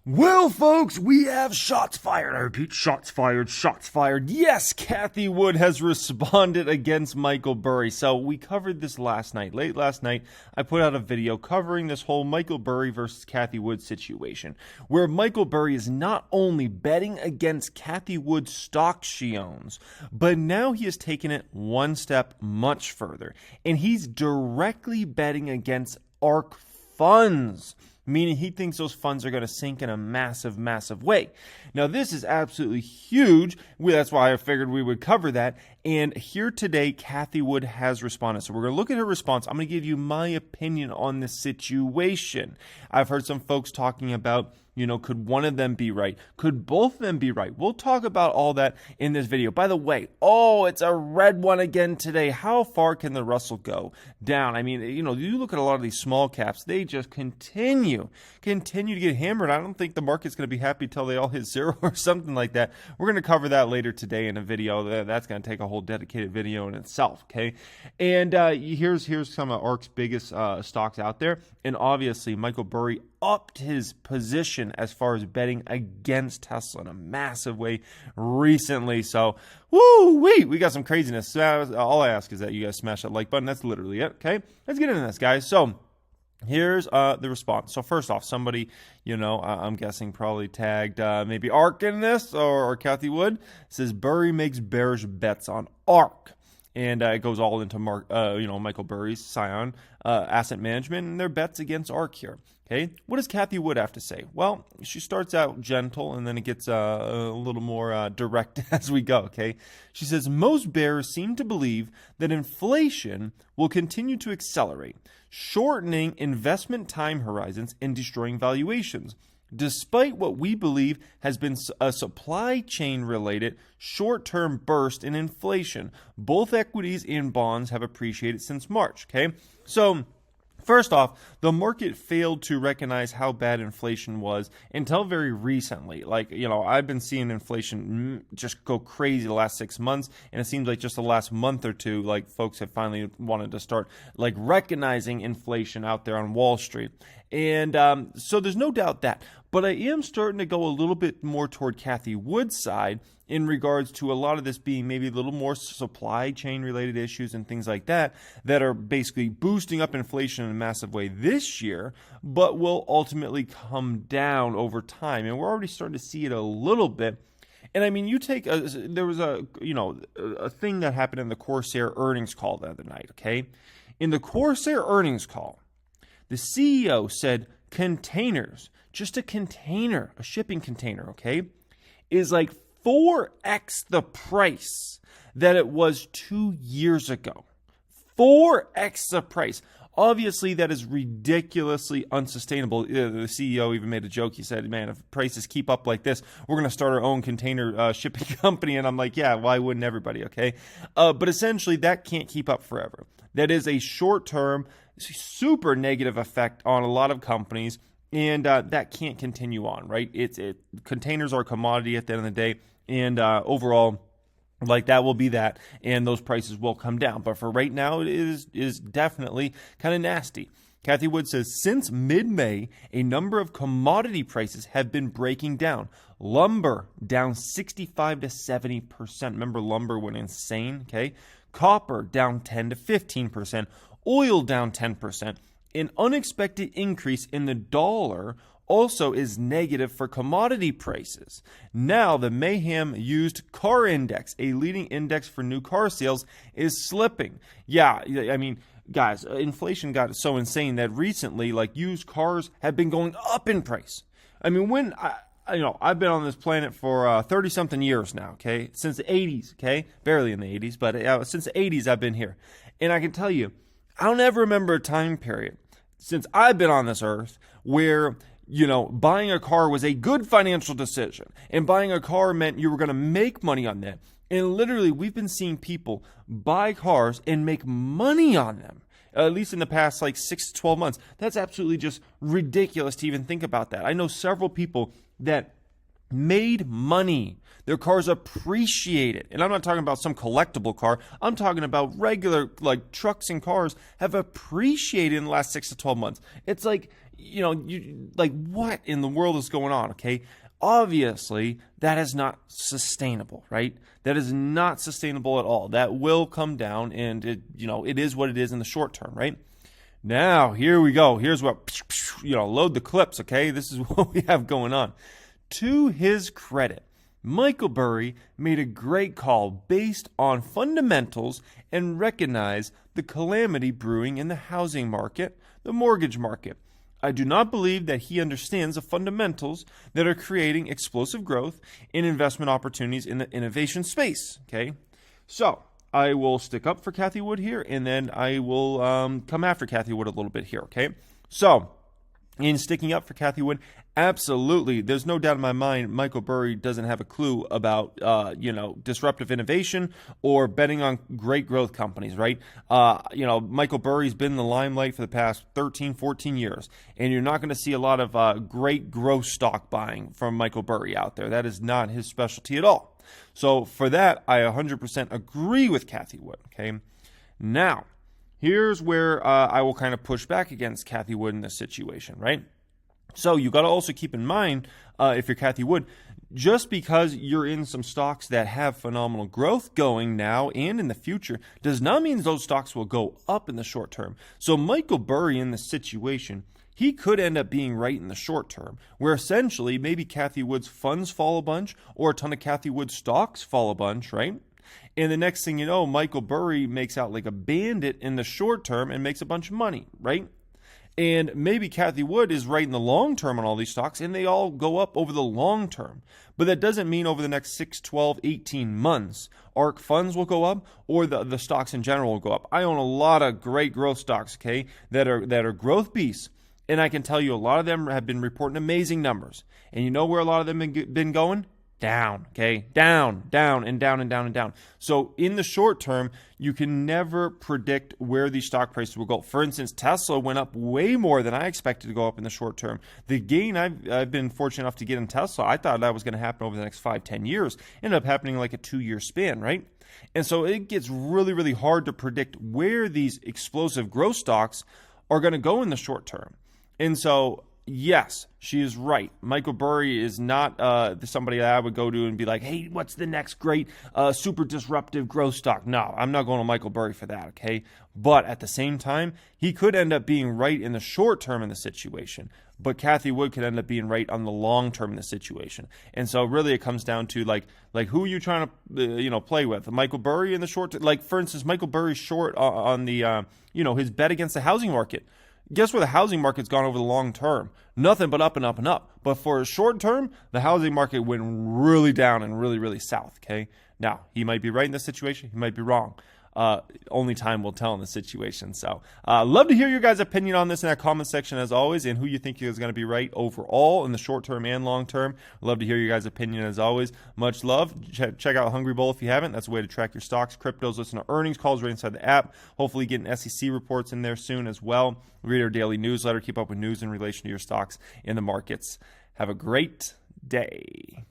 Well, folks, we have shots fired. I repeat, shots fired, shots fired. Yes, Cathie Wood has responded against Michael Burry. So we covered this last night. Late last night, I put out a video covering this whole Michael Burry versus Cathie Wood situation, where Michael Burry is not only betting against Cathie Wood's stock she owns, but now he has taken it one step much further, and he's directly betting against ARK funds, meaning he thinks those funds are going to sink in a massive, massive way. Now, this is absolutely huge. That's why I figured we would cover that. And here today, Cathie Wood has responded. So we're going to look at her response. I'm going to give you my opinion on this situation. I've heard some folks talking about, could one of them be right? Could both of them be right? We'll talk about all that in this video. By the way, it's a red one again today. How far can the Russell go down? I mean, you look at a lot of these small caps, they just continue to get hammered. I don't think the market's going to be happy till they all hit zero or something like that. We're going to cover that later today in a video. That's going to take a whole dedicated video in itself, okay? And here's some of ARK's biggest stocks out there. And obviously, Michael Burry upped his position as far as betting against Tesla in a massive way recently. So, we got some craziness. So, all I ask is that you guys smash that like button. That's literally it, okay? Let's get into this, guys. So, here's the response. So first off, somebody, I'm guessing probably tagged maybe ARK in this or Cathie Wood, says Burry makes bearish bets on ARK. And it goes all into Michael Burry's Scion asset management and their bets against ARK here. Okay, what does Cathie Wood have to say? Well, she starts out gentle and then it gets a little more direct as we go. Okay, she says most bears seem to believe that inflation will continue to accelerate, shortening investment time horizons and destroying valuations, despite what we believe has been a supply chain related short-term burst in inflation. Both equities and bonds have appreciated since March. Okay, so first off, the market failed to recognize how bad inflation was until very recently. I've been seeing inflation just go crazy the last 6 months, and it seems like just the last month or two, folks have finally wanted to start recognizing inflation out there on Wall Street. And so there's no doubt that. But I am starting to go a little bit more toward Cathie Wood's side in regards to a lot of this being maybe a little more supply chain related issues and things like that are basically boosting up inflation in a massive way this year, but will ultimately come down over time. And we're already starting to see it a little bit. And I mean, there was a thing that happened in the Corsair earnings call the other night, okay? In the Corsair earnings call, the CEO said containers, just a container, a shipping container, okay, is 4x the price that it was 2 years ago. 4x the price. Obviously, that is ridiculously unsustainable. The CEO even made a joke. He said, man, if prices keep up like this, we're going to start our own container shipping company. And I'm like, yeah, why wouldn't everybody, okay? But essentially, that can't keep up forever. That is a short-term, super negative effect on a lot of companies, and that can't continue on, right? Containers are a commodity at the end of the day, and overall, that will be that, and those prices will come down. But for right now, it is definitely kind of nasty. Cathie Wood says, since mid-May, a number of commodity prices have been breaking down. Lumber down 65 to 70%. Remember, lumber went insane, okay? Copper down 10 to 15%. Oil down 10%. An unexpected increase in the dollar also is negative for commodity prices. Now, the Mayhem Used Car Index, a leading index for new car sales, is slipping. Yeah, I mean, guys, inflation got so insane that recently, used cars have been going up in price. I mean, I've been on this planet for 30-something years now, okay? Since the 80s, okay? Barely in the 80s, but since the 80s I've been here. And I can tell you, I don't ever remember a time period since I've been on this earth where, buying a car was a good financial decision. And buying a car meant you were going to make money on that. And literally, we've been seeing people buy cars and make money on them. At least in the past 6 to 12 months. That's absolutely just ridiculous to even think about that. I know several people that made money. Their cars appreciated. And I'm not talking about some collectible car. I'm talking about regular trucks and cars have appreciated in the last 6 to 12 months. It's like, what in the world is going on, okay? Obviously, that is not sustainable, right? That is not sustainable at all. That will come down, and it is what it is in the short term, right? Now, here we go. Here's what, load the clips, okay? This is what we have going on. To his credit, Michael Burry made a great call based on fundamentals and recognized the calamity brewing in the housing market, the mortgage market. I do not believe that he understands the fundamentals that are creating explosive growth in investment opportunities in the innovation space. Okay, so I will stick up for Cathie Wood here, and then I will come after Cathie Wood a little bit here. Okay, so in sticking up for Cathie Wood, absolutely, there's no doubt in my mind Michael Burry doesn't have a clue about disruptive innovation or betting on great growth companies, right? Michael Burry's been in the limelight for the past 13, 14 years, and you're not going to see a lot of great growth stock buying from Michael Burry out there. That is not his specialty at all. So for that, I 100% agree with Cathie Wood, okay? Now, here's where I will kind of push back against Cathie Wood in this situation, right? So you got to also keep in mind, if you're Cathie Wood, just because you're in some stocks that have phenomenal growth going now and in the future does not mean those stocks will go up in the short term. So Michael Burry in this situation, he could end up being right in the short term, where essentially maybe Cathie Wood's funds fall a bunch or a ton of Cathie Wood stocks fall a bunch, right? And the next thing you know, Michael Burry makes out like a bandit in the short term and makes a bunch of money, right? And maybe Cathie Wood is right in the long term on all these stocks, and they all go up over the long term. But that doesn't mean over the next 6, 12, 18 months, ARK funds will go up or the stocks in general will go up. I own a lot of great growth stocks, okay, that are growth beasts. And I can tell you a lot of them have been reporting amazing numbers. And you know where a lot of them have been going? Down, okay? Down, and down, and down, and down. So in the short term, you can never predict where these stock prices will go. For instance, Tesla went up way more than I expected to go up in the short term. The gain I've been fortunate enough to get in Tesla, I thought that was going to happen over the next 5, 10 years. Ended up happening like a 2-year span, right? And so it gets really, really hard to predict where these explosive growth stocks are going to go in the short term. And so, yes, she is right. Michael Burry is not somebody that I would go to and be like, hey, what's the next great super disruptive growth stock? No, I'm not going to Michael Burry for that, okay? But at the same time, he could end up being right in the short term in the situation. But Cathie Wood could end up being right on the long term in the situation. And so really it comes down to like who are you trying to play with? Michael Burry in the short term? Like, for instance, Michael Burry's short on the his bet against the housing market. Guess where the housing market's gone over the long term? Nothing but up and up and up. But for a short term, the housing market went really down and really, really south, okay? Now, he might be right in this situation. He might be wrong. Only time will tell in the situation. So, love to hear your guys' opinion on this in that comment section as always, and who you think is going to be right overall in the short term and long term. Love to hear your guys' opinion as always. Much love. Check out Hungry Bowl if you haven't. That's a way to track your stocks, cryptos, listen to earnings calls right inside the app. Hopefully getting SEC reports in there soon as well. Read our daily newsletter. Keep up with news in relation to your stocks in the markets. Have a great day.